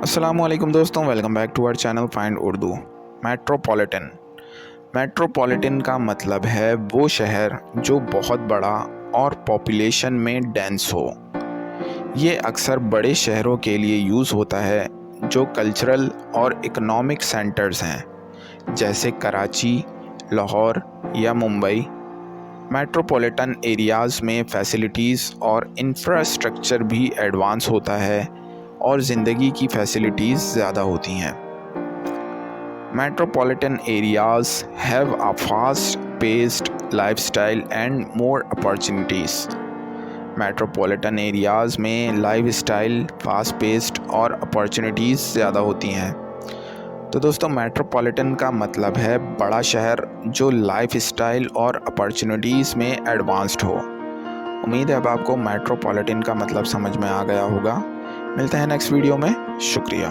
अस्सलामुअलैकुम दोस्तों, welcome back to our channel find Urdu. Metropolitan metropolitan का मतलब है वो शहर जो बहुत बड़ा और पॉपुलेशन में डेंस हो। ये अक्सर बड़े शहरों के लिए यूज़ होता है जो कल्चरल और इकोनॉमिक सेंटर्स हैं, जैसे कराची, लाहौर या मुंबई। मेट्रोपॉलिटन एरियाज़ में फैसिलिटीज़ और इंफ्रास्ट्रक्चर भी एडवांस होता है और ज़िंदगी की फैसिलिटीज़ ज़्यादा होती हैं। Metropolitan areas have a fast-paced lifestyle and more opportunities. Metropolitan areas में लाइफ स्टाइल फास्ट पेस्ड और अपॉर्चुनिटीज़ ज़्यादा होती हैं। तो दोस्तों, मेट्रोपॉलिटन का मतलब है बड़ा शहर जो लाइफ स्टाइल और अपॉर्चुनिटीज़ में एडवांस्ड हो। उम्मीद है अब आपको मेट्रोपॉलिटन का मतलब समझ में आ गया होगा। मिलते हैं नेक्स्ट वीडियो में। शुक्रिया।